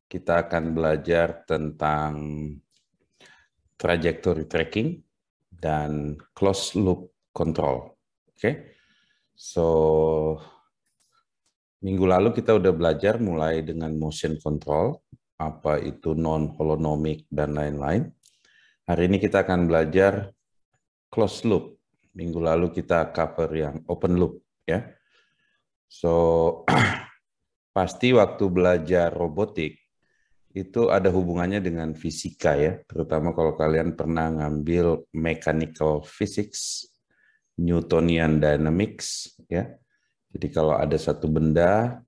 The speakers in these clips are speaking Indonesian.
kita akan belajar tentang trajectory tracking dan closed loop control. Oke. So minggu lalu kita udah belajar mulai dengan motion control, apa itu non-holonomic dan lain-lain. Hari ini kita akan belajar closed loop. Minggu lalu kita cover yang open loop, ya. So pasti waktu belajar robotik itu ada hubungannya dengan fisika, ya, terutama kalau kalian pernah ngambil mechanical physics, Newtonian dynamics, ya. Jadi kalau ada satu benda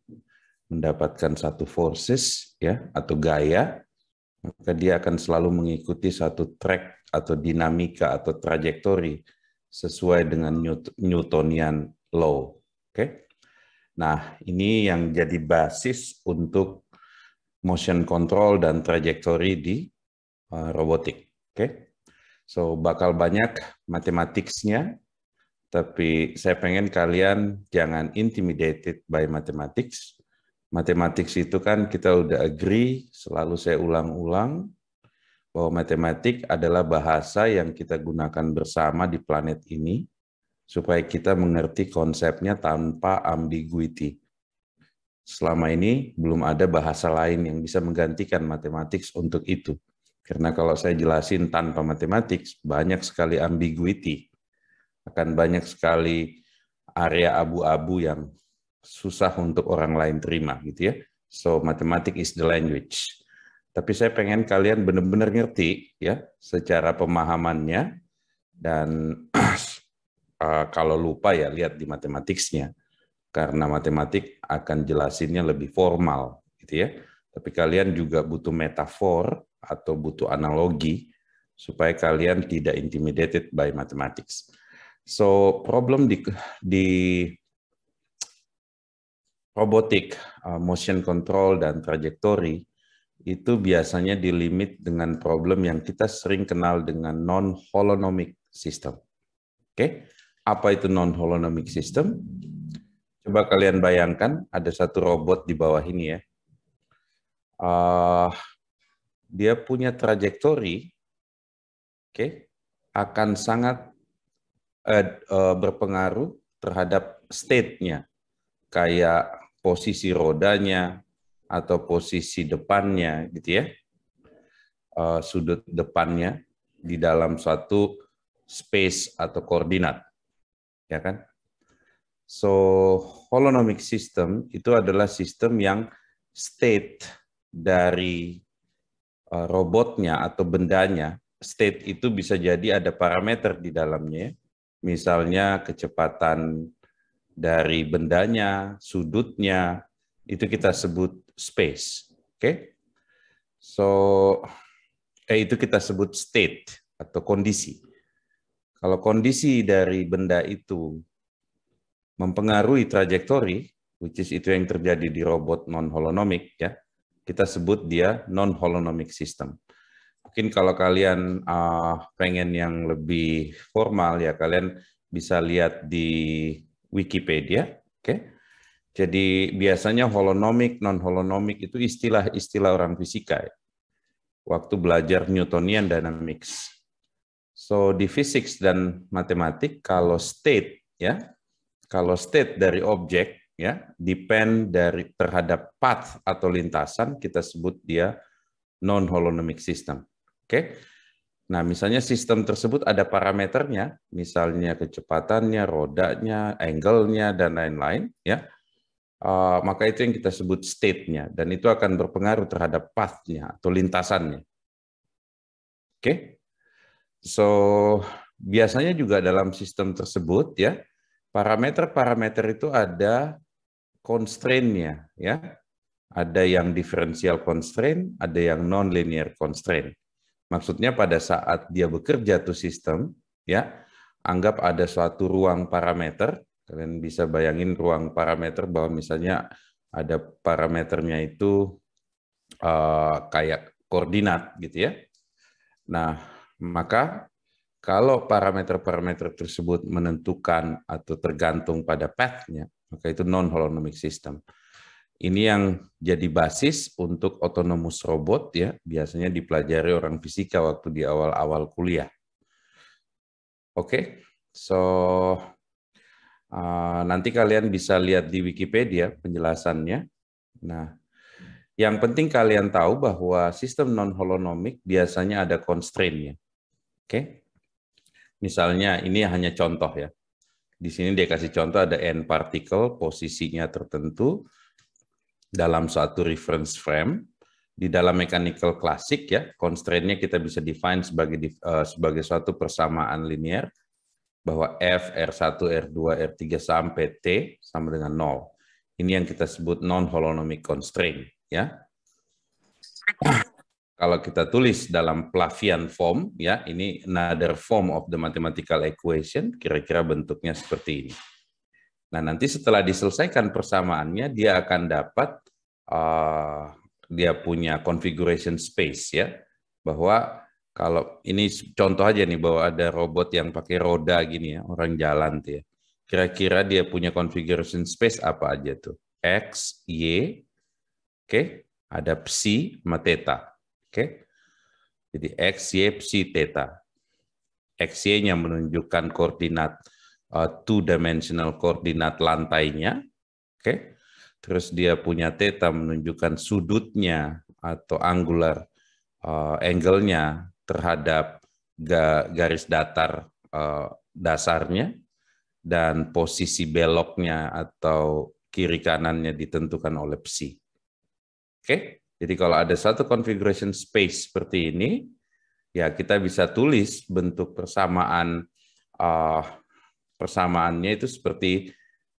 mendapatkan satu forces, ya, atau gaya, maka dia akan selalu mengikuti satu track atau dinamika atau trajektori sesuai dengan Newtonian law. Oke. Nah, ini yang jadi basis untuk motion control dan trajektori di robotik. Oke. So bakal banyak matematiknya, tapi saya pengen kalian jangan intimidated by mathematics. Mathematics itu kan kita udah agree, selalu saya ulang-ulang, bahwa matematik adalah bahasa yang kita gunakan bersama di planet ini, supaya kita mengerti konsepnya tanpa ambiguity. Selama ini belum ada bahasa lain yang bisa menggantikan matematik untuk itu. Karena kalau saya jelasin tanpa matematik, banyak sekali ambiguity. Akan banyak sekali area abu-abu yang susah untuk orang lain terima, gitu ya. So, mathematics is the language. Tapi saya pengen kalian benar-benar ngerti, ya, secara pemahamannya, dan kalau lupa ya lihat di matematiknya. Karena matematik akan jelasinnya lebih formal, gitu ya. Tapi kalian juga butuh metafor atau butuh analogi supaya kalian tidak intimidated by mathematics. So problem di robotik, motion control dan trajectory itu biasanya dilimit dengan problem yang kita sering kenal dengan non-holonomic system. Oke, apa itu non-holonomic system? Coba kalian bayangkan ada satu robot di bawah ini, ya. Dia punya trajektori, oke, akan sangat berpengaruh terhadap state-nya, kayak posisi rodanya atau posisi depannya, gitu ya, sudut depannya di dalam suatu space atau koordinat, ya kan? So, holonomic system itu adalah sistem yang state dari robotnya atau bendanya, state itu bisa jadi ada parameter di dalamnya, misalnya kecepatan dari bendanya, sudutnya, itu kita sebut space. Oke? So, itu kita sebut state atau kondisi. Kalau kondisi dari benda itu mempengaruhi trajektori, which is itu yang terjadi di robot non-holonomic, ya, kita sebut dia non-holonomic system. Mungkin kalau kalian pengen yang lebih formal, ya kalian bisa lihat di Wikipedia. Oke. Jadi biasanya holonomic, non-holonomic itu istilah-istilah orang fisika, ya, waktu belajar Newtonian dynamics. So di physics dan matematik, kalau state, ya, kalau state dari objek, ya, depend dari terhadap path atau lintasan, kita sebut dia non-holonomic system. Oke. Nah, misalnya sistem tersebut ada parameternya, misalnya kecepatannya, rodanya, angle-nya, dan lain-lain, ya. Maka itu yang kita sebut state-nya, dan itu akan berpengaruh terhadap path-nya atau lintasannya. Oke. So, biasanya juga dalam sistem tersebut, ya, parameter-parameter itu ada constraint-nya, ya. Ada yang differential constraint, ada yang non-linear constraint. Maksudnya pada saat dia bekerja tuh sistem, ya, anggap ada suatu ruang parameter, kalian bisa bayangin ruang parameter bahwa misalnya ada parameternya itu kayak koordinat, gitu ya. Nah, maka kalau parameter-parameter tersebut menentukan atau tergantung pada path-nya, maka itu non-holonomic system. Ini yang jadi basis untuk autonomous robot ya, biasanya dipelajari orang fisika waktu di awal-awal kuliah. Oke, so nanti kalian bisa lihat di Wikipedia penjelasannya. Nah, yang penting kalian tahu bahwa sistem non-holonomik biasanya ada constraint-nya. Oke, misalnya ini hanya contoh ya. Di sini dia kasih contoh ada n particle, posisinya tertentu dalam suatu reference frame. Di dalam mechanical klasik ya, constraint-nya kita bisa define sebagai suatu persamaan linear bahwa F, R1, R2, R3 sampai T sama dengan 0. Ini yang kita sebut non-holonomic constraint ya. Kalau kita tulis dalam Flavian form, ya ini another form of the mathematical equation, kira-kira bentuknya seperti ini. Nah, nanti setelah diselesaikan persamaannya, dia akan dapat dia punya configuration space ya, bahwa kalau ini contoh aja nih bahwa ada robot yang pakai roda gini ya, orang jalan tuh ya. Kira-kira dia punya configuration space apa aja tuh? X, Y, oke, ada psi sama theta. Oke, jadi X, Y, psi, theta. X, Y-nya menunjukkan koordinat two-dimensional koordinat lantainya. Oke, terus dia punya theta menunjukkan sudutnya atau angular angle-nya terhadap garis datar dasarnya, dan posisi beloknya atau kiri kanannya ditentukan oleh psi. Oke? Jadi kalau ada satu configuration space seperti ini, ya kita bisa tulis bentuk persamaannya itu seperti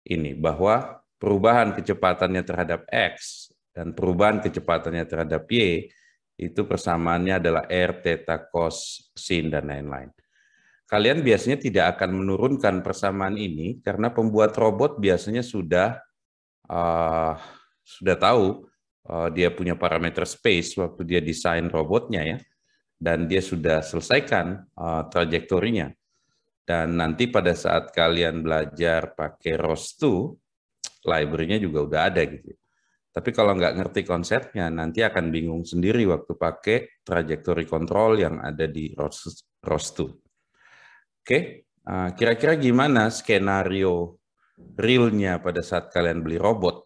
ini, bahwa perubahan kecepatannya terhadap X dan perubahan kecepatannya terhadap Y, itu persamaannya adalah R, theta, cos, sin, dan lain-lain. Kalian biasanya tidak akan menurunkan persamaan ini, karena pembuat robot biasanya sudah tahu dia punya parameter space waktu dia desain robotnya ya, dan dia sudah selesaikan trajektorinya. Dan nanti pada saat kalian belajar pakai ROS2, library-nya juga udah ada gitu. Tapi kalau nggak ngerti konsepnya, nanti akan bingung sendiri waktu pakai trajectory control yang ada di ROS2. Oke, kira-kira gimana skenario realnya pada saat kalian beli robot?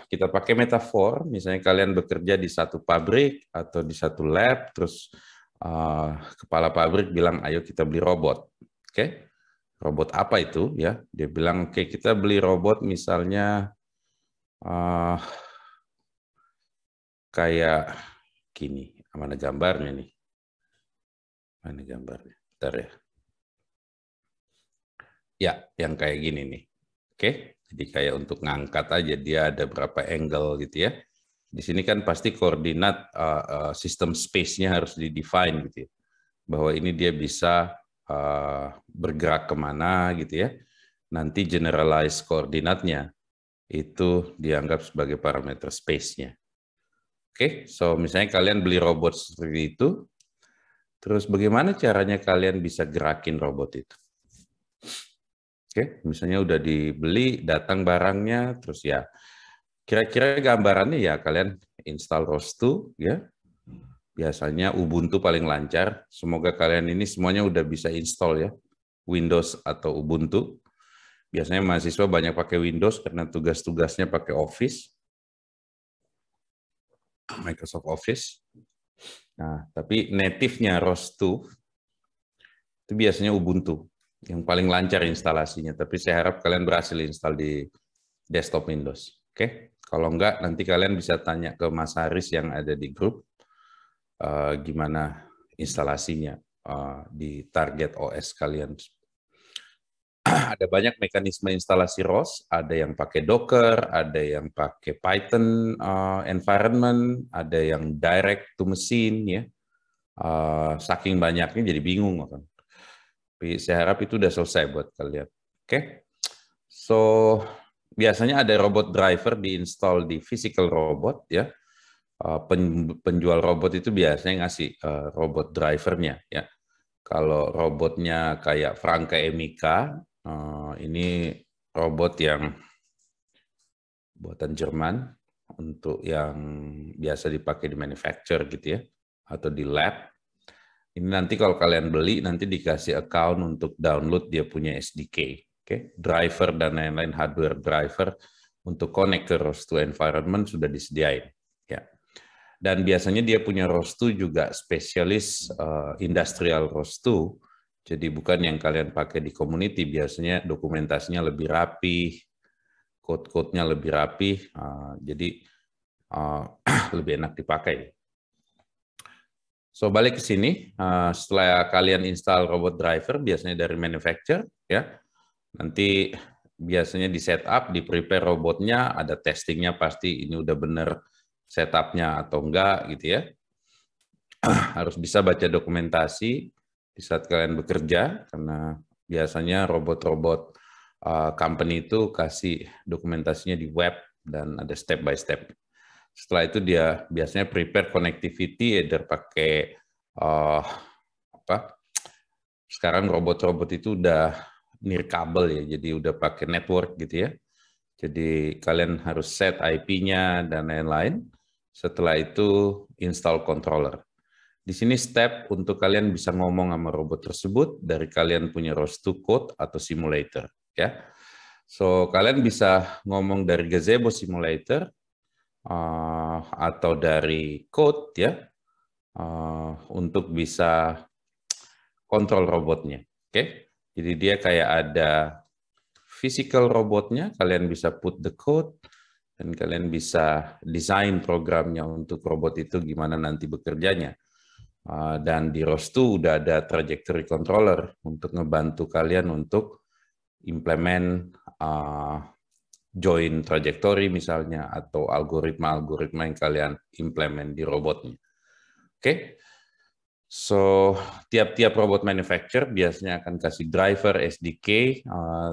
Kita pakai metafor, misalnya kalian bekerja di satu pabrik atau di satu lab, terus kepala pabrik bilang, ayo kita beli robot. Oke, robot apa itu ya? Dia bilang, oke, kita beli robot misalnya kayak gini. Mana gambarnya nih? Mana gambarnya? Bentar ya. Ya, yang kayak gini nih. Oke, jadi kayak untuk ngangkat aja dia ada berapa angle gitu ya. Di sini kan pasti koordinat sistem space-nya harus di-define gitu ya. Bahwa ini dia bisa bergerak kemana gitu ya. Nanti generalize koordinatnya itu dianggap sebagai parameter space-nya. Oke, so misalnya kalian beli robot seperti itu, terus bagaimana caranya kalian bisa gerakin robot itu? Oke, misalnya udah dibeli, datang barangnya, terus ya kira-kira gambarannya ya kalian install ROS2 ya. Biasanya Ubuntu paling lancar. Semoga kalian ini semuanya udah bisa install ya, Windows atau Ubuntu. Biasanya mahasiswa banyak pakai Windows karena tugas-tugasnya pakai Office, Microsoft Office. Nah, tapi native-nya ROS2 itu biasanya Ubuntu yang paling lancar instalasinya. Tapi saya harap kalian berhasil install di desktop Windows. Oke, kalau enggak nanti kalian bisa tanya ke Mas Haris yang ada di grup gimana instalasinya di target OS kalian. Ada banyak mekanisme instalasi ROS, ada yang pakai Docker, ada yang pakai Python environment, ada yang direct to machine ya. Saking banyaknya jadi bingung kan. Tapi saya harap itu udah selesai buat kalian. Oke. So biasanya ada robot driver diinstal di physical robot ya. Penjual robot itu biasanya ngasih robot drivernya ya. Kalau robotnya kayak Franka Emika, ini robot yang buatan Jerman untuk yang biasa dipakai di manufacture gitu ya, atau di lab. Ini nanti kalau kalian beli, nanti dikasih account untuk download dia punya SDK, driver dan lain-lain, hardware driver untuk connect ke ROS2 environment sudah disediain. Ya. Dan biasanya dia punya ROS2 juga spesialis industrial ROS2, jadi bukan yang kalian pakai di community, biasanya dokumentasinya lebih rapi, code-code-nya lebih rapi, jadi lebih enak dipakai. So balik ke sini, setelah kalian install robot driver, biasanya dari manufacturer, ya, nanti biasanya di setup, di prepare robotnya, ada testingnya pasti ini udah bener setupnya atau enggak gitu ya. Harus bisa baca dokumentasi di saat kalian bekerja, karena biasanya robot-robot company itu kasih dokumentasinya di web dan ada step by step. Setelah itu dia biasanya prepare connectivity, either pakai sekarang robot-robot itu udah nirkabel ya, jadi udah pakai network gitu ya. Jadi kalian harus set IP-nya dan lain-lain. Setelah itu install controller. Di sini step untuk kalian bisa ngomong sama robot tersebut dari kalian punya ROS2 code atau simulator ya. So kalian bisa ngomong dari gazebo simulator atau dari code ya untuk bisa kontrol robotnya. Oke. Jadi dia kayak ada physical robotnya, kalian bisa put the code dan kalian bisa desain programnya untuk robot itu gimana nanti bekerjanya. Dan di ROS2 udah ada trajectory controller untuk ngebantu kalian untuk implement join trajectory misalnya atau algoritma-algoritma yang kalian implement di robotnya. Oke. So, tiap-tiap robot manufacturer biasanya akan kasih driver SDK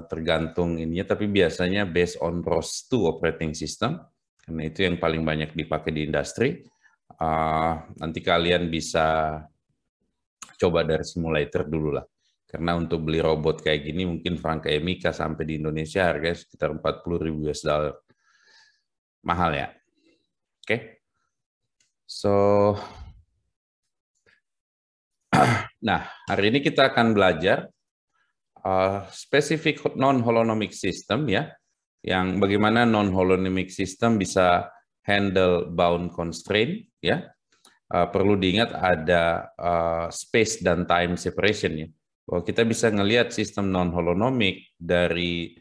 tergantung ininya, tapi biasanya based on ROS2 operating system, karena itu yang paling banyak dipakai di industri. Nanti kalian bisa coba dari simulator dulu lah. Karena untuk beli robot kayak gini mungkin Franka Emika sampai di Indonesia harganya sekitar 40.000 US dollar. Mahal ya. Oke. So, nah hari ini kita akan belajar spesifik non-holonomic system ya, yang bagaimana non-holonomic system bisa handle bound constraint ya. Perlu diingat ada space dan time separation ya. Bahwa kita bisa ngelihat sistem non-holonomic dari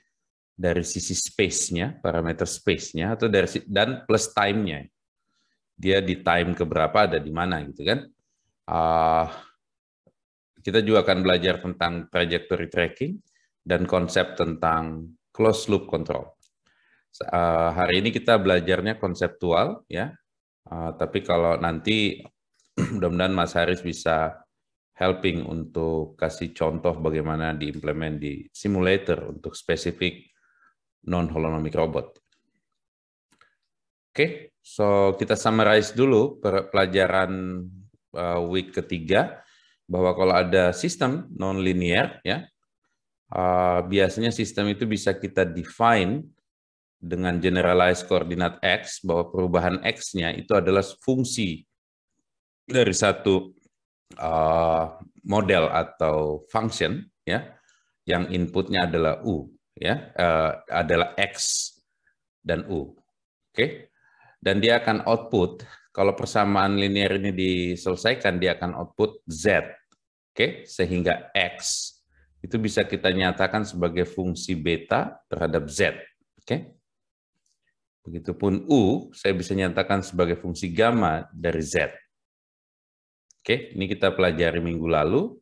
sisi space-nya, parameter space-nya, atau dan plus time-nya. Dia di time keberapa ada di mana gitu kan. Kita juga akan belajar tentang trajectory tracking dan konsep tentang closed loop control. Hari ini kita belajarnya konseptual ya. Tapi kalau nanti mudah-mudahan Mas Haris bisa helping untuk kasih contoh bagaimana diimplement di simulator untuk spesifik non-holonomic robot. Oke, so kita summarize dulu pelajaran week ketiga, bahwa kalau ada sistem non-linear, ya, biasanya sistem itu bisa kita define dengan generalized koordinat X, bahwa perubahan X-nya itu adalah fungsi dari satu model atau function, ya, yang inputnya adalah U, ya, adalah X dan U. Oke, dan dia akan output, kalau persamaan linear ini diselesaikan, dia akan output Z. Oke, sehingga X itu bisa kita nyatakan sebagai fungsi beta terhadap Z. Oke. Begitupun U, saya bisa nyatakan sebagai fungsi gamma dari Z. Oke, ini kita pelajari minggu lalu.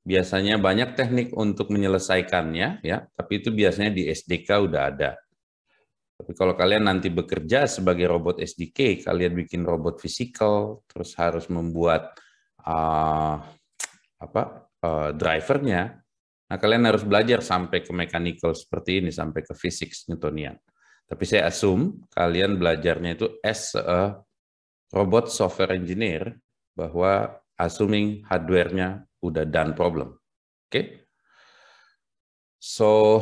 Biasanya banyak teknik untuk menyelesaikannya, ya, tapi itu biasanya di SDK udah ada. Tapi kalau kalian nanti bekerja sebagai robot SDK, kalian bikin robot fisikal, terus harus membuat drivernya, nah kalian harus belajar sampai ke mechanical seperti ini, sampai ke physics Newtonian. Tapi saya assume kalian belajarnya itu as a robot software engineer, bahwa assuming hardware-nya udah done problem. Oke? So,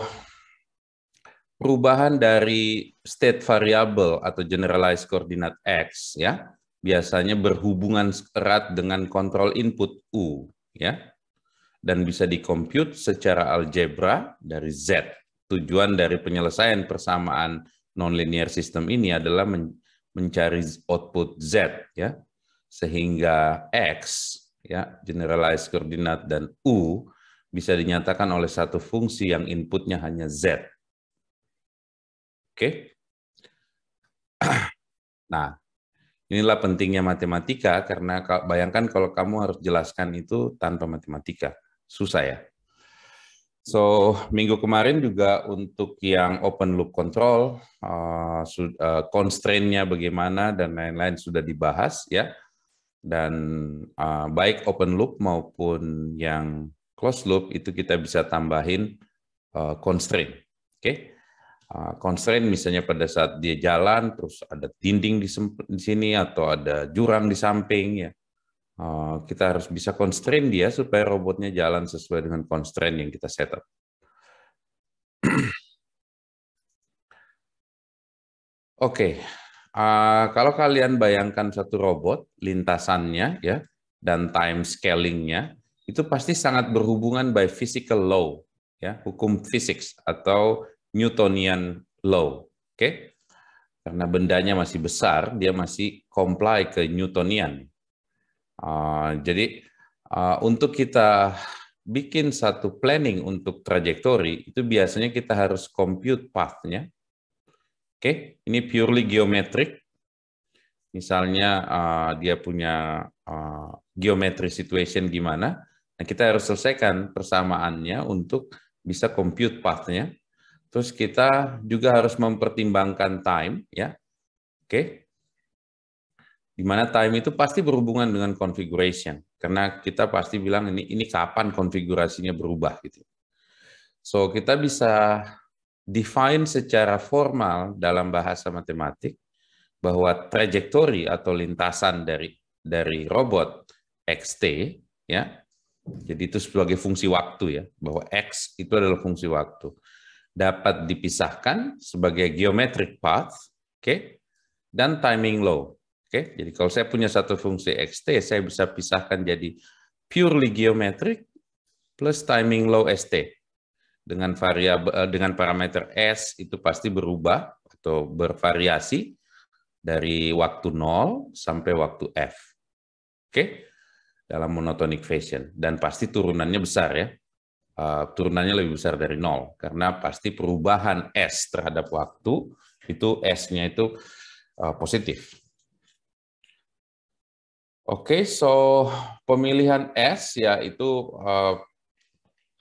perubahan dari state variable atau generalized coordinate X ya biasanya berhubungan erat dengan kontrol input U ya dan bisa dikomput secara algebra dari Z. Tujuan dari penyelesaian persamaan nonlinear system ini adalah mencari output Z ya. Sehingga X ya, generalized coordinate dan U bisa dinyatakan oleh satu fungsi yang inputnya hanya Z. Oke. Nah, inilah pentingnya matematika karena bayangkan kalau kamu harus jelaskan itu tanpa matematika. Susah ya. So, minggu kemarin juga untuk yang open loop control, constraint-nya bagaimana dan lain-lain sudah dibahas ya. Dan baik open loop maupun yang closed loop itu kita bisa tambahin constraint. Oke. Constraint misalnya pada saat dia jalan, terus ada dinding di sini atau ada jurang di samping ya. Kita harus bisa constraint dia supaya robotnya jalan sesuai dengan constraint yang kita set up. Oke, kalau kalian bayangkan satu robot, lintasannya ya dan time scaling-nya itu pasti sangat berhubungan by physical law, ya hukum fisik atau Newtonian law. Oke, karena bendanya masih besar, dia masih comply ke Newtonian. Jadi untuk kita bikin satu planning untuk trajektori, itu biasanya kita harus compute path-nya. Oke, ini purely geometric. Misalnya dia punya geometry situation gimana, nah kita harus selesaikan persamaannya untuk bisa compute path-nya. Terus kita juga harus mempertimbangkan time, ya. Oke. Di mana time itu pasti berhubungan dengan configuration, karena kita pasti bilang ini kapan konfigurasinya berubah gitu. So kita bisa define secara formal dalam bahasa matematik bahwa trajektori atau lintasan dari robot xt ya. Jadi itu sebagai fungsi waktu ya, bahwa x itu adalah fungsi waktu. Dapat dipisahkan sebagai geometric path, oke, dan timing law. Oke, jadi kalau saya punya satu fungsi xt, saya bisa pisahkan jadi purely geometric plus timing law st. Dengan variabel dengan parameter s itu pasti berubah atau bervariasi dari waktu 0 sampai waktu f. Oke, dalam monotonic fashion dan pasti turunannya besar ya. Turunannya lebih besar dari 0 karena pasti perubahan s terhadap waktu itu s-nya itu positif. Oke, so pemilihan S ya itu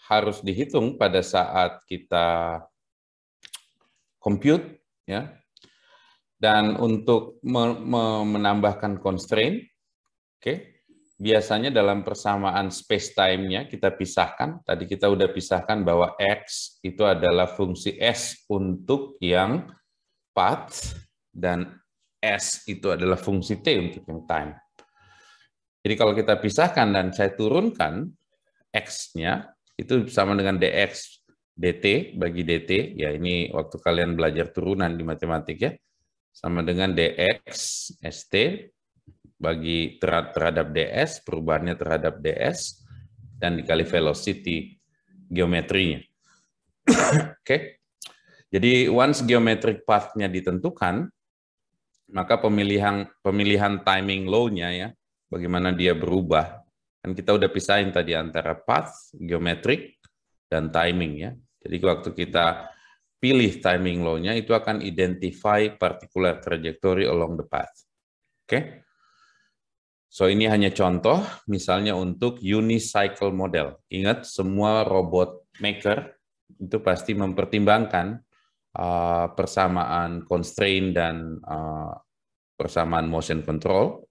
harus dihitung pada saat kita compute ya. Dan untuk menambahkan constraint, oke, biasanya dalam persamaan space time-nya kita pisahkan. Tadi kita udah pisahkan bahwa X itu adalah fungsi S untuk yang path dan S itu adalah fungsi T untuk yang time. Jadi kalau kita pisahkan dan saya turunkan X-nya, itu sama dengan dx dt bagi dt, ya ini waktu kalian belajar turunan di matematik ya, sama dengan dx st bagi terhadap ds, perubahannya terhadap ds, dan dikali velocity geometrinya. Oke, jadi once geometric path-nya ditentukan, maka pemilihan timing law-nya ya, bagaimana dia berubah. Kan kita udah pisahin tadi antara path, geometrik, dan timing ya. Jadi waktu kita pilih timing law-nya, itu akan identify particular trajectory along the path. Oke? So ini hanya contoh, misalnya untuk unicycle model. Ingat, semua robot maker itu pasti mempertimbangkan persamaan constraint dan persamaan motion control,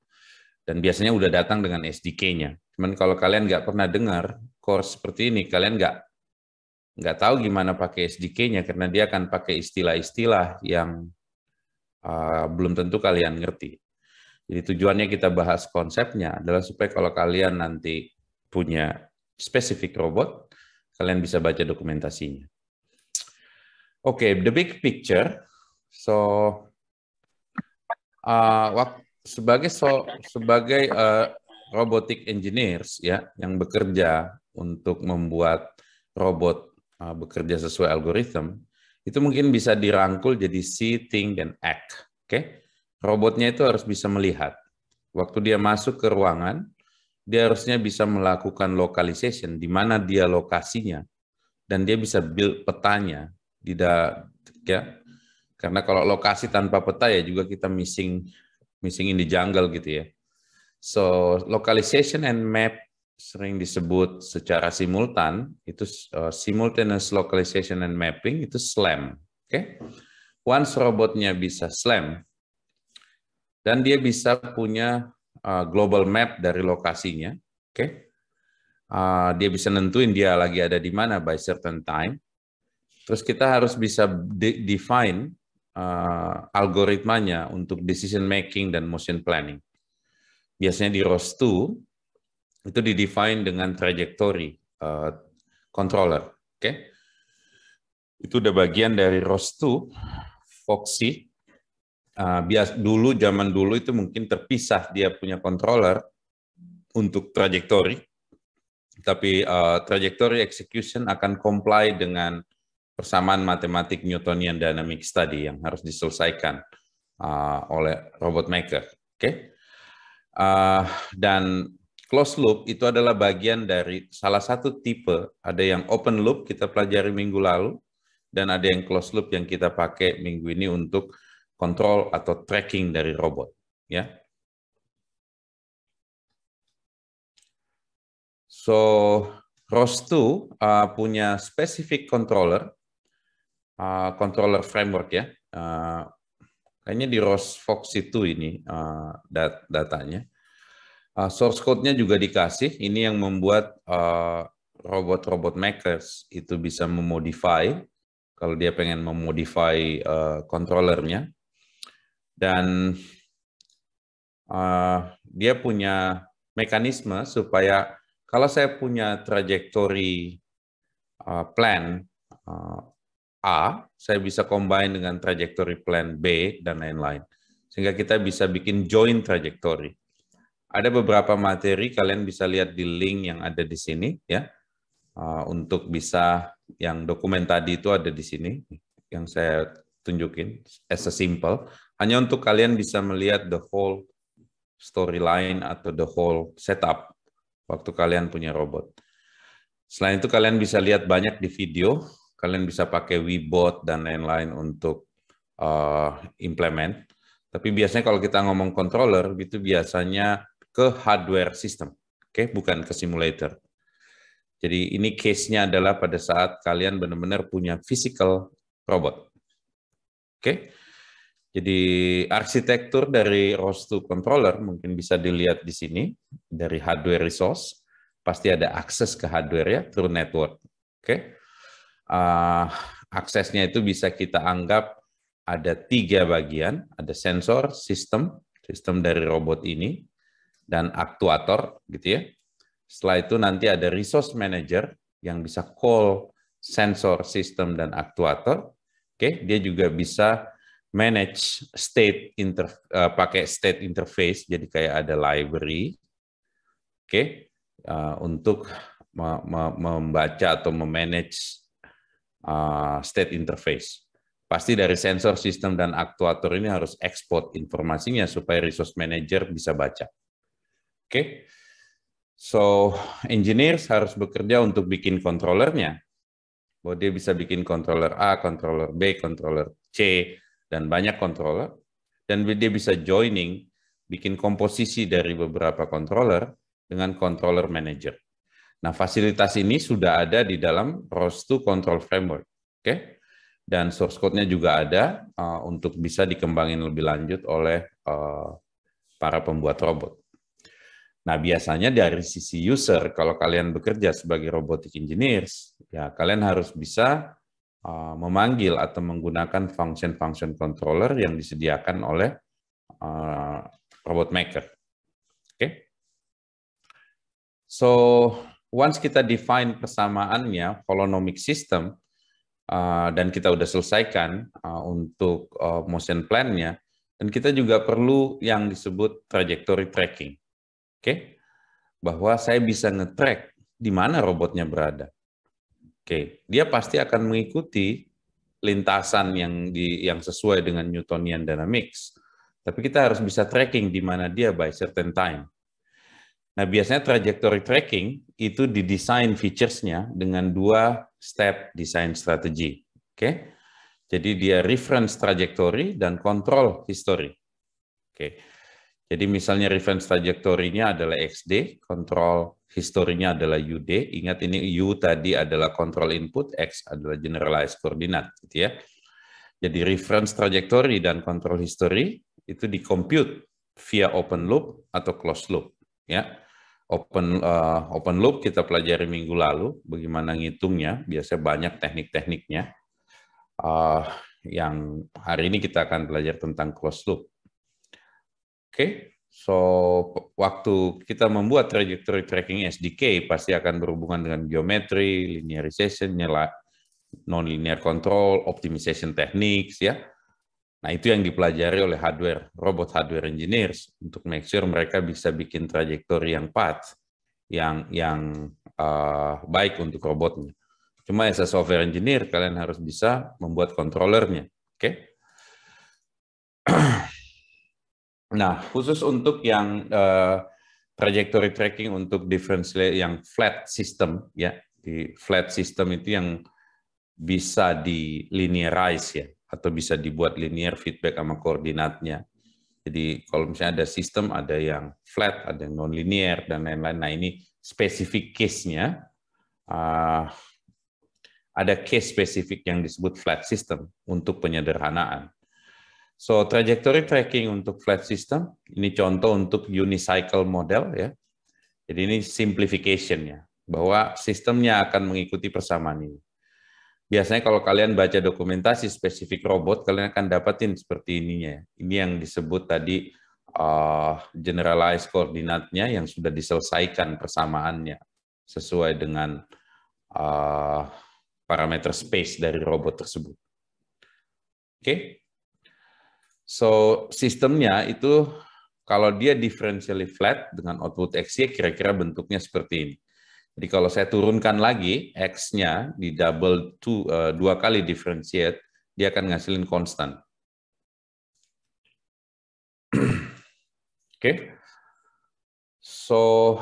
dan biasanya udah datang dengan SDK-nya. Cuman kalau kalian nggak pernah dengar course seperti ini, kalian nggak tahu gimana pakai SDK-nya karena dia akan pakai istilah-istilah yang belum tentu kalian ngerti. Jadi tujuannya kita bahas konsepnya adalah supaya kalau kalian nanti punya spesifik robot, kalian bisa baca dokumentasinya. Okay, the big picture. So, sebagai robotic engineers ya yang bekerja untuk membuat robot bekerja sesuai algoritma, itu mungkin bisa dirangkul jadi see, think, dan act. Oke, robotnya itu harus bisa melihat. Waktu dia masuk ke ruangan, dia harusnya bisa melakukan localization, di mana dia lokasinya, dan dia bisa build petanya. Ya, karena kalau lokasi tanpa peta ya juga kita missing in the jungle gitu ya. So localization and map sering disebut secara simultan, itu simultaneous localization and mapping itu SLAM. Oke, once robotnya bisa SLAM dan dia bisa punya global map dari lokasinya, oke, dia bisa nentuin dia lagi ada di mana by certain time. Terus kita harus bisa define algoritmanya untuk decision making dan motion planning. Biasanya di ROS2 itu didefine dengan trajectory controller. Oke, itu udah bagian dari ROS2. Foxy zaman dulu itu mungkin terpisah, dia punya controller untuk trajectory, tapi trajectory execution akan comply dengan persamaan matematik Newtonian dynamics tadi yang harus diselesaikan oleh robot maker. Oke, dan closed loop itu adalah bagian dari salah satu tipe. Ada yang open loop kita pelajari minggu lalu, dan ada yang closed loop yang kita pakai minggu ini untuk kontrol atau tracking dari robot. Ya. So ROS2 punya specific controller framework ya. Kayaknya di ROS Fox itu ini datanya. Source code-nya juga dikasih. Ini yang membuat robot-robot makers itu bisa memodify kalau dia pengen memodify controllernya. Dan dia punya mekanisme supaya kalau saya punya trajectory plan A, saya bisa combine dengan trajectory plan B, dan lain-lain. Sehingga kita bisa bikin joint trajectory. Ada beberapa materi, kalian bisa lihat di link yang ada di sini, ya. Untuk bisa, yang dokumen tadi itu ada di sini, yang saya tunjukin, as a simple. Hanya untuk kalian bisa melihat the whole storyline atau the whole setup waktu kalian punya robot. Selain itu kalian bisa lihat banyak di video, kalian bisa pakai Webot dan lain-lain untuk implement. Tapi biasanya kalau kita ngomong controller, itu biasanya ke hardware system, oke, bukan ke simulator. Jadi ini case-nya adalah pada saat kalian benar-benar punya physical robot. Oke. Jadi arsitektur dari ROS2 controller mungkin bisa dilihat di sini dari hardware resource, pasti ada akses ke hardware ya through network. Oke. Aksesnya itu bisa kita anggap ada 3 bagian, ada sensor, sistem dari robot ini, dan aktuator gitu ya. Setelah itu nanti ada resource manager yang bisa call sensor, sistem, dan aktuator. Oke, dia juga bisa manage pakai state interface, jadi kayak ada library, oke, untuk membaca atau memanage state interface. Pasti dari sensor, sistem, dan aktuator ini harus export informasinya supaya resource manager bisa baca. Oke, so engineers harus bekerja untuk bikin controllernya, bahwa dia bisa bikin controller A, controller B, controller C, dan banyak controller, dan dia bisa joining, bikin komposisi dari beberapa controller dengan controller manager. Nah, fasilitas ini sudah ada di dalam ROS2 Control Framework, oke? Dan source code-nya juga ada untuk bisa dikembangin lebih lanjut oleh para pembuat robot. Nah, biasanya dari sisi user, kalau kalian bekerja sebagai robotic engineers, ya kalian harus bisa memanggil atau menggunakan function-function controller yang disediakan oleh robot maker. Oke. So, once kita define persamaannya, holonomic system, dan kita udah selesaikan untuk motion plan-nya, dan kita juga perlu yang disebut trajectory tracking. Oke? Bahwa saya bisa nge-track di mana robotnya berada. Oke, dia pasti akan mengikuti lintasan yang sesuai dengan Newtonian dynamics. Tapi kita harus bisa tracking di mana dia by certain time. Nah, biasanya trajectory tracking itu didesain features-nya dengan 2 step design strategi. Oke. Jadi dia reference trajectory dan control history. Oke. Jadi misalnya reference trajectory-nya adalah XD, control history-nya adalah UD. Ingat ini U tadi adalah control input, X adalah generalized coordinate, gitu ya. Jadi reference trajectory dan control history itu di-compute via open loop atau closed loop, ya. Open loop kita pelajari minggu lalu, bagaimana ngitungnya, biasanya banyak teknik-tekniknya. Yang hari ini kita akan belajar tentang closed loop. Oke, so waktu kita membuat trajectory tracking SDK pasti akan berhubungan dengan geometry, linearization, non-linear control, optimization techniques, ya. Nah, itu yang dipelajari oleh robot hardware engineers untuk make sure mereka bisa bikin trajektori yang path, yang baik untuk robotnya. Cuma as a software engineer, kalian harus bisa membuat controllernya. Oke? Nah, khusus untuk yang trajectory tracking untuk differential yang flat system, ya, di flat system itu yang bisa di linearize, ya, atau bisa dibuat linear feedback sama koordinatnya. Jadi kalau misalnya ada sistem, ada yang flat, ada yang non-linear, dan lain-lain. Nah, ini spesifik case-nya, ada case spesifik yang disebut flat system untuk penyederhanaan. So, trajectory tracking untuk flat system, ini contoh untuk unicycle model, ya. Jadi ini simplification-nya, bahwa sistemnya akan mengikuti persamaan ini. Biasanya kalau kalian baca dokumentasi spesifik robot, kalian akan dapatin seperti ininya. Ini yang disebut tadi generalized koordinatnya yang sudah diselesaikan persamaannya sesuai dengan parameter space dari robot tersebut. Oke, so sistemnya itu kalau dia differentially flat dengan output X-Y kira-kira bentuknya seperti ini. Jadi kalau saya turunkan lagi X-nya di double 2 kali differentiate, dia akan ngasilin konstan. Oke. So,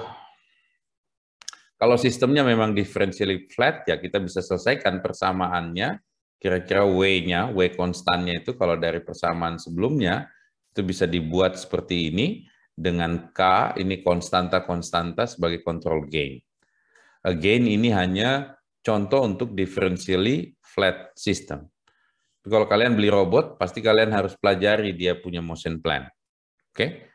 kalau sistemnya memang differentially flat, ya kita bisa selesaikan persamaannya, kira-kira W-nya, W konstannya itu kalau dari persamaan sebelumnya, itu bisa dibuat seperti ini, dengan K, ini konstanta-konstanta sebagai control gain. Again, ini hanya contoh untuk differentially flat system. Kalau kalian beli robot, pasti kalian harus pelajari dia punya motion plan. Oke?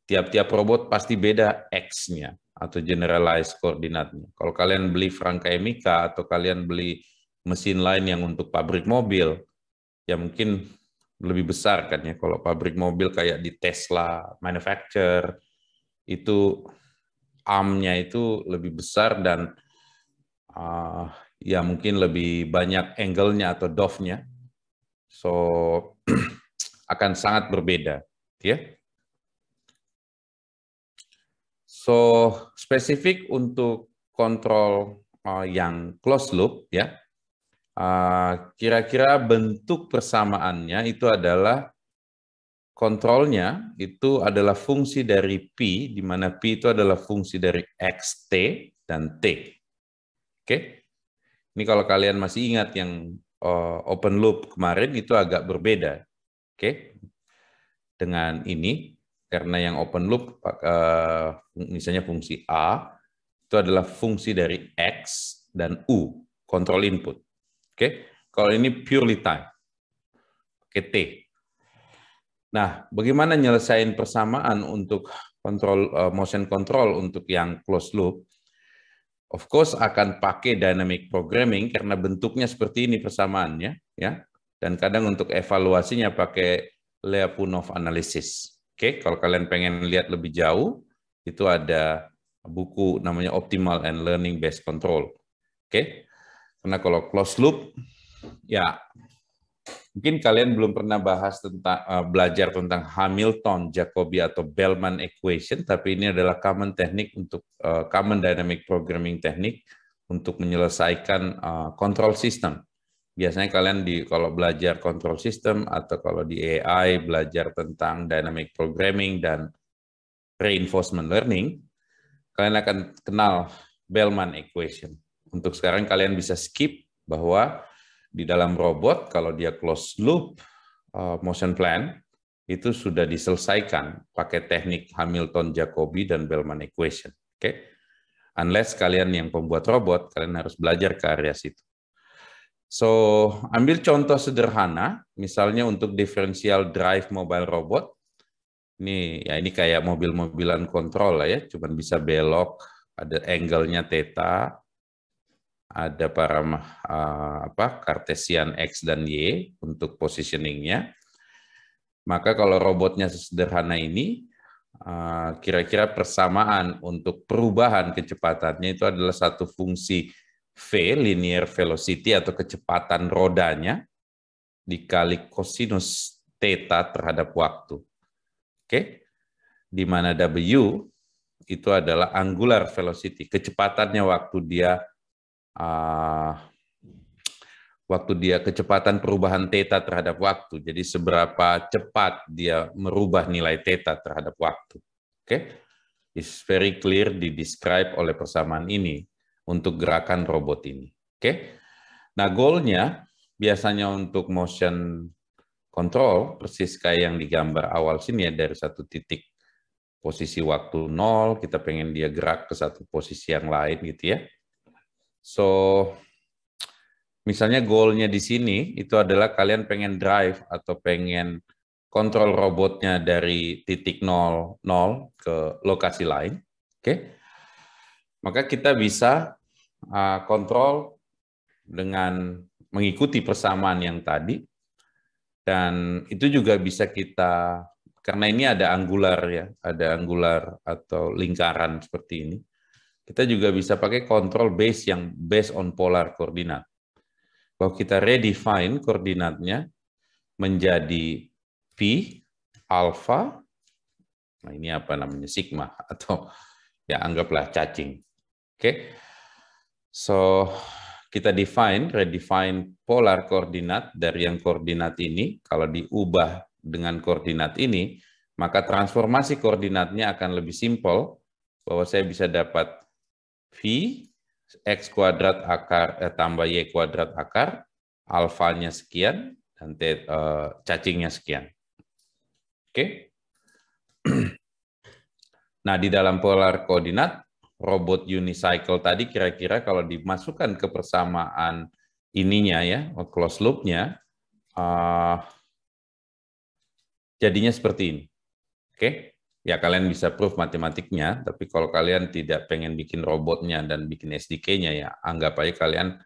Tiap-tiap robot pasti beda X-nya atau generalized koordinatnya. Kalau kalian beli Franka Emika atau kalian beli mesin lain yang untuk pabrik mobil, ya mungkin lebih besar kan ya. Kalau pabrik mobil kayak di Tesla manufacture, itu arm-nya itu lebih besar dan ya mungkin lebih banyak angle-nya atau dove-nya. So, akan sangat berbeda. Ya. So, spesifik untuk kontrol yang closed loop, ya, kira-kira bentuk persamaannya itu adalah kontrolnya itu adalah fungsi dari P, di mana P itu adalah fungsi dari X, T, dan T. Oke? Ini kalau kalian masih ingat yang open loop kemarin itu agak berbeda. Oke? Dengan ini, karena yang open loop, misalnya fungsi A, itu adalah fungsi dari X dan U, control input. Oke? Kalau ini purely time. Oke, T. Nah, bagaimana nyelesain persamaan untuk motion control untuk yang closed loop? Of course akan pakai dynamic programming karena bentuknya seperti ini persamaannya, ya. Dan kadang untuk evaluasinya pakai Lyapunov analysis. Oke, kalau kalian pengen lihat lebih jauh, itu ada buku namanya Optimal and Learning Based Control. Oke, karena kalau closed loop Ya, mungkin kalian belum pernah bahas tentang belajar tentang Hamilton, Jacobi atau Bellman equation, tapi ini adalah common teknik untuk common dynamic programming teknik untuk menyelesaikan control system. Biasanya kalian kalau belajar control system atau kalau di AI belajar tentang dynamic programming dan reinforcement learning, kalian akan kenal Bellman equation. Untuk sekarang kalian bisa skip bahwa di dalam robot kalau dia closed loop motion plan itu sudah diselesaikan pakai teknik Hamilton, Jacobi dan Bellman equation. Oke. Unless kalian yang pembuat robot, kalian harus belajar ke area situ. So, ambil contoh sederhana, misalnya untuk differential drive mobile robot. Ini kayak mobil-mobilan kontrol lah ya, cuman bisa belok, ada angle-nya theta, ada Cartesian X dan Y untuk positioning-nya. Maka kalau robotnya sesederhana ini, kira-kira persamaan untuk perubahan kecepatannya itu adalah satu fungsi V, linear velocity atau kecepatan rodanya, dikali kosinus theta terhadap waktu. Oke? Di mana W itu adalah angular velocity, kecepatannya waktu dia kecepatan perubahan theta terhadap waktu. Jadi seberapa cepat dia merubah nilai theta terhadap waktu. Oke? It's very clear di-describe oleh persamaan ini untuk gerakan robot ini. Oke? Nah, goal-nya biasanya untuk motion control, persis kayak yang digambar awal sini ya, dari satu titik posisi waktu 0, kita pengen dia gerak ke satu posisi yang lain gitu ya. So, misalnya goal-nya di sini itu adalah kalian pengen drive atau pengen kontrol robotnya dari titik 0 ke lokasi lain. Oke? Maka kita bisa kontrol dengan mengikuti persamaan yang tadi, dan itu juga bisa kita, karena ini ada angular ya, ada angular atau lingkaran seperti ini, kita juga bisa pakai kontrol base yang based on polar koordinat. Bahwa kita redefine koordinatnya menjadi V, alpha, nah ini apa namanya, sigma, atau ya anggaplah cacing. Oke, so kita redefine polar koordinat dari yang koordinat ini, kalau diubah dengan koordinat ini, maka transformasi koordinatnya akan lebih simpel, bahwa saya bisa dapat V, X kuadrat akar, tambah Y kuadrat akar, alfanya sekian, dan cacingnya sekian. Oke? Nah, di dalam polar koordinat, robot unicycle tadi kira-kira kalau dimasukkan ke persamaan ininya ya, closed loop-nya, jadinya seperti ini. Oke? Ya kalian bisa proof matematiknya, tapi kalau kalian tidak pengen bikin robotnya dan bikin SDK-nya ya anggap aja kalian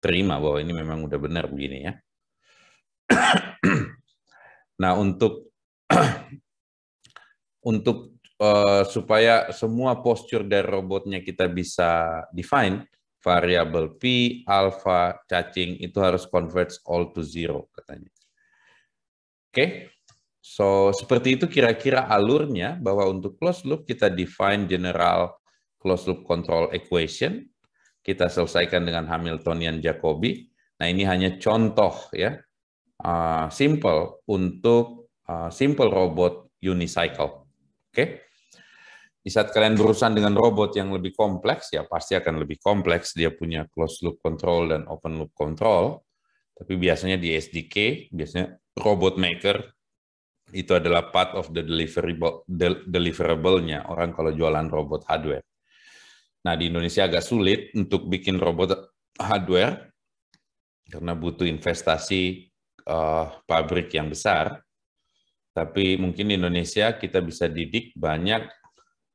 terima bahwa ini memang udah benar begini ya. Nah, untuk supaya semua posture dari robotnya kita bisa define, variabel P, alpha, cacing, itu harus converge all to 0, katanya. Oke, so seperti itu kira-kira alurnya, bahwa untuk closed loop kita define general closed loop control equation, kita selesaikan dengan Hamiltonian Jacobi. Nah, ini hanya contoh ya, simple untuk simple robot unicycle. Oke. Di saat kalian berurusan dengan robot yang lebih kompleks, ya pasti akan lebih kompleks. Dia punya closed loop control dan open loop control. Tapi biasanya di SDK, biasanya robot maker itu adalah part of the deliverable-nya orang kalau jualan robot hardware. Nah, di Indonesia agak sulit untuk bikin robot hardware karena butuh investasi pabrik yang besar. Tapi mungkin di Indonesia kita bisa didik banyak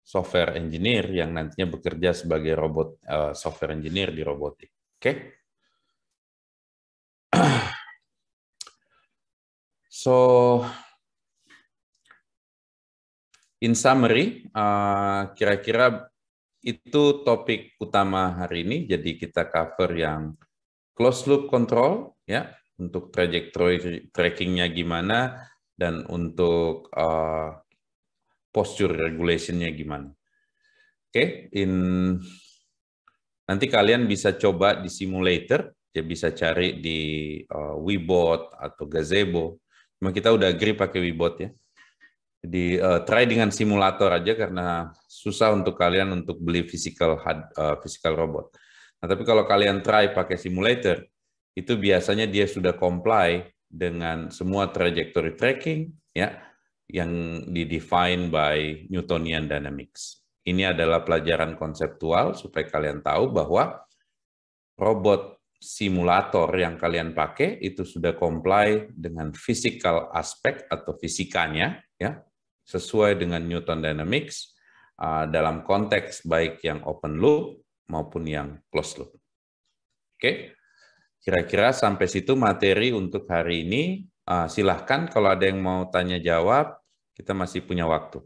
software engineer yang nantinya bekerja sebagai robot software engineer di robotik. Oke? So, in summary, kira-kira itu topik utama hari ini. Jadi kita cover yang closed loop control, ya, untuk trajectory trackingnya gimana, dan untuk posture regulationnya gimana. Oke, nanti kalian bisa coba di simulator, ya bisa cari di Webot atau Gazebo. Cuma kita udah agree pakai Webot ya. Jadi try dengan simulator aja karena susah untuk kalian untuk beli physical robot. Nah, tapi kalau kalian try pakai simulator, itu biasanya dia sudah comply dengan semua trajectory tracking ya yang di-define by Newtonian dynamics. Ini adalah pelajaran konseptual supaya kalian tahu bahwa robot simulator yang kalian pakai itu sudah comply dengan physical aspek atau fisikanya ya, sesuai dengan Newton Dynamics dalam konteks baik yang open loop maupun yang closed loop. Oke, kira-kira sampai situ materi untuk hari ini. Silahkan kalau ada yang mau tanya jawab, kita masih punya waktu.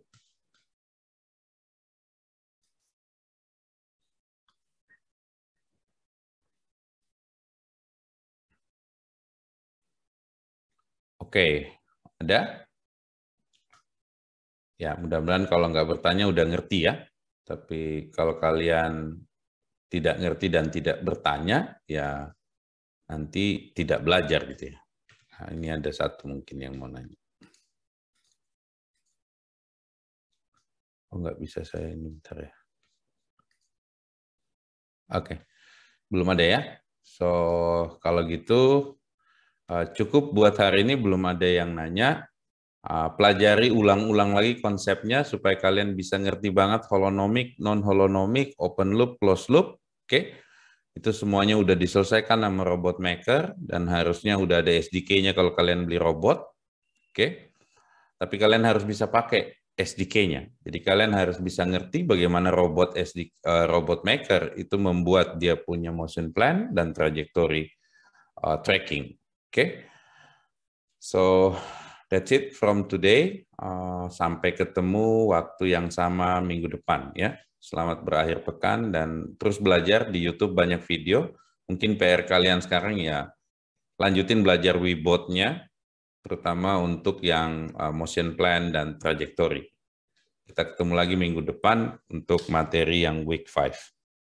Oke, ada? Ya, mudah-mudahan kalau nggak bertanya udah ngerti ya. Tapi kalau kalian tidak ngerti dan tidak bertanya, ya nanti tidak belajar gitu ya. Nah, ini ada satu mungkin yang mau nanya. Oh, nggak bisa saya ini bentar ya. Oke, belum ada ya. So, kalau gitu cukup buat hari ini, belum ada yang nanya. Pelajari ulang-ulang lagi konsepnya supaya kalian bisa ngerti banget holonomik, non-holonomik, open loop, closed loop. Oke, itu semuanya udah diselesaikan sama robot maker dan harusnya udah ada SDK-nya kalau kalian beli robot. Oke, tapi kalian harus bisa pakai SDK-nya. Jadi kalian harus bisa ngerti bagaimana robot maker itu membuat dia punya motion plan dan trajectory tracking. Oke, so that's it from today. Sampai ketemu waktu yang sama minggu depan ya. Selamat berakhir pekan dan terus belajar di YouTube, banyak video. Mungkin PR kalian sekarang ya lanjutin belajar Webot-nya, terutama untuk yang motion plan dan trajectory. Kita ketemu lagi minggu depan untuk materi yang week 5.